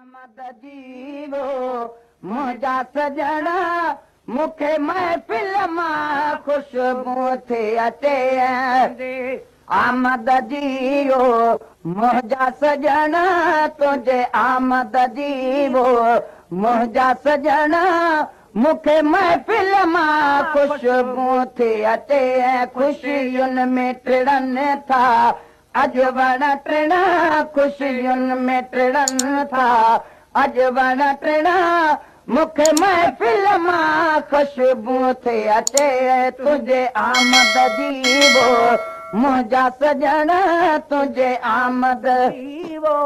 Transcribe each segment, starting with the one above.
आमद जीवो मुंहिंजा सजण मूंखे महफ़िल मां ख़ुशबू थी अचे आमद जीवो मुंहिंजा सजण तुंहिंजे आमद जीवो मुंहिंजा सजण मूंखे महफ़िल मां ख़ुशबू थी अचे ख़ुशियुनि में टिड़नि था अॼु वण टिण ख़ुशियुनि में टिड़नि था अॼु वण टिण मूंखे महफ़िल मां ख़ुशबू थी अचे तुंहिंजे आमद जीवो मुंहिंजा सजण तुंहिंजे आमद जीवो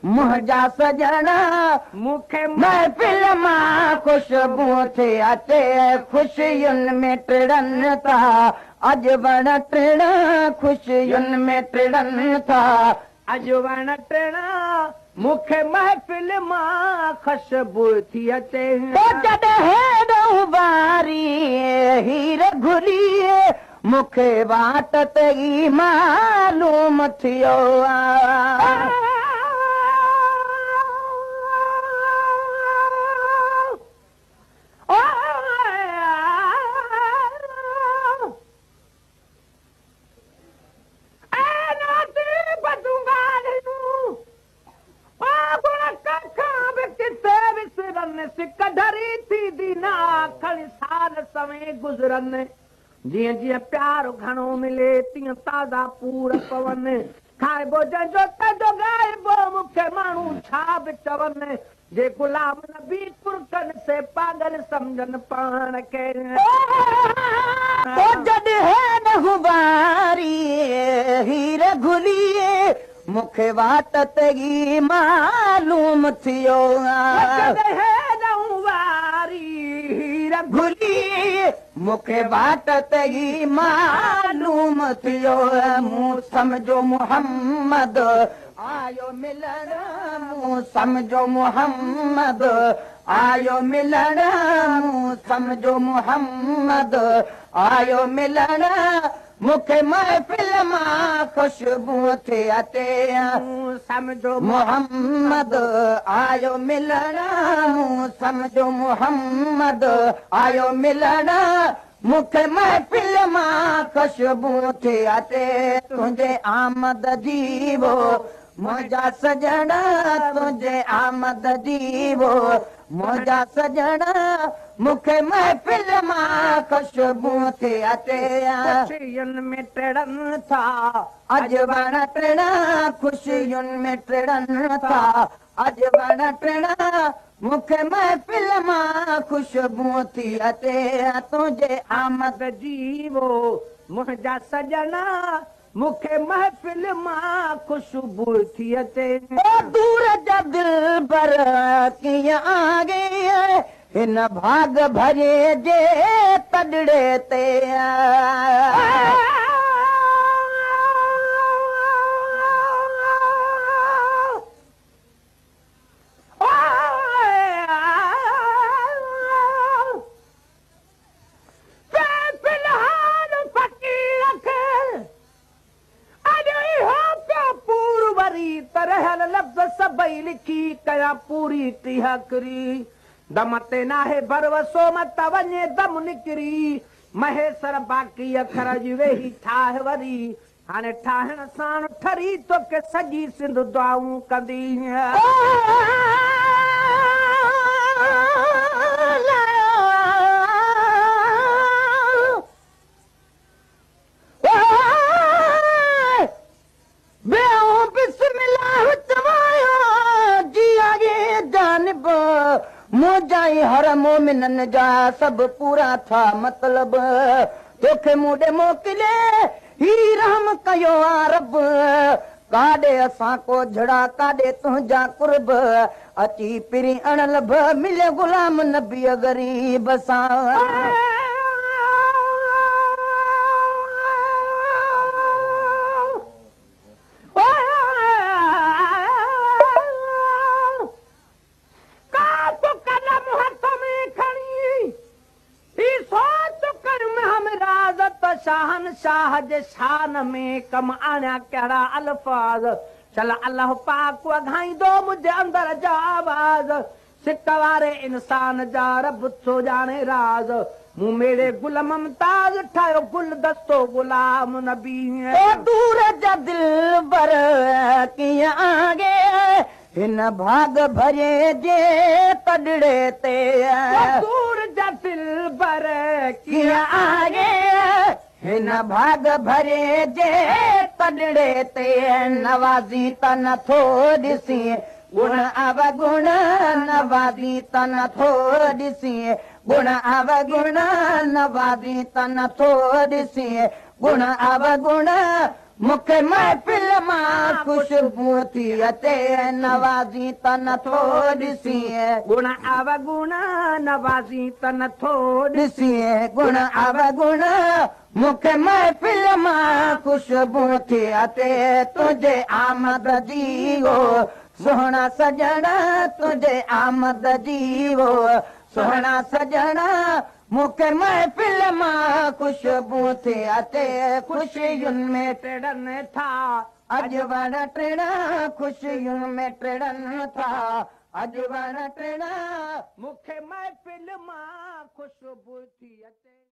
मुंहिंजा सजण मूंखे महफ़िल मां ख़ुशबू थी अचे ख़ुशियुनि में टिड़नि था अॼु वण टिण ख़ुशियुनि में टिड़नि था अॼु वण टिण मूंखे महफ़िल मां ख़ुशबू थी अचे जॾहिं बारी हीर घुरी मूंखे वाट ते ई मालूम थियो गुज़रनि जीअं जीअं प्यार घणो मिले तीअं ताज़ा पूर पवनि खाइबो जंहिंजो तंहिंजो ॻाइबो मूंखे माण्हू छा बि चवनि जे गुलाम नबी कुर्कनि से पागल सम्झनि पाण खे जॾहिं बारी हीर घुली मूंखे वाट ते ई मालूम थियो घुली मूंखे वाट ते ई मालूम थियो मूं सम्झो मोहम्मद आयो मिलण मूं सम्झो मोहम्मद आयो मिलण मूं सम्झो मोहम्मद आयो मिलण मूंखे महफ़िल मां ख़ुशबू थी अचे सम्झो मोहम्मद आयो मिलण मूं सम्झो मोहम्मद आयो मिलण मूंखे महफ़िल मां ख़ुशबू थी अचे तुंहिंजे आमद जीवो मुंहिंजा सजण तुंहिंजे आमद जीवो मुंहिंजा सजण मूंखे महफ़िल मां ख़ुशबू थी अचे ख़ुशियुनि में टिड़नि था अॼु वण टिण ख़ुशियुनि में टिड़नि था अॼु वण टिण मूंखे महफ़िल मां ख़ुशबू थी अचे तुंहिंजे आमद जीवो मुंहिंजा सजण मूंखे महफ़िल मां ख़ुशबू थी अचे दूर जा दिल पर कीअं आगे हिन भाग भरे जे तड़ड़े ते सभई लिखी कया पूरी तिहकरी दम ते नाहे भरवसो मत वञे दम निकिरी महेसर बाक़ी अखर जी वेही ठाह वरी हाणे ठाहिण साण ठरी तोखे सॼी सिंध दुआऊं कंदी मुंहिंजा हर मोमिननि जा सभु पूरा था मतलब तोखे मूं ॾे मोकिले ही रहम कयो आ रब काॾे असां को झड़ा काॾे तुंहिंजा कुर्ब अची पिरी अणलभ मिले गुलाम नबी ग़रीब सां शाह जे शान में कम आणिया कहिड़ा अल्फाज़ चल अल्लाह पाक वघाईंदो मुंहिंजे अंदर जा आवाज़ नाज सिक वारे इंसान जा रब थो जाने राज मूं मेरे गुल ममताज ठाहियो गुल दस्तो गुलाम नबी ओ दूर जा दिल बर कीअं आगे हिन भाग भरे जे तड़ड़े ते दूर जा दिल बर कीअं आगे हिन भाग भरे जे तड़ड़े ते नवाज़ी त नथो ॾिसी गुण अवगुण नवाज़ी त नथो ॾिसी गुण अवगुण नवाज़ी त नथो ॾिसी गुण अवगुण मूंखे महफ़िल मां ख़ुशबू थी अचे नवाज़ी त नथो ॾिसी गुण अवगुण नवाज़ी त नथो ॾिसी गुण अवगुण मूंखे महफ़िल मां ख़ुशबू थी अचे तुंहिंजे आमद जी हो सुहिणा सजण तुंहिंजे आमद जी हो सुहिणा सजण मूंखे महफ़िल मां ख़ुशबू थी अचे ख़ुशियुनि में टिड़नि था अॼु वण टिण ख़ुशियुनि में टिड़नि था अॼु वण टिण मूंखे महफ़िल मां ख़ुशबू थी अचे।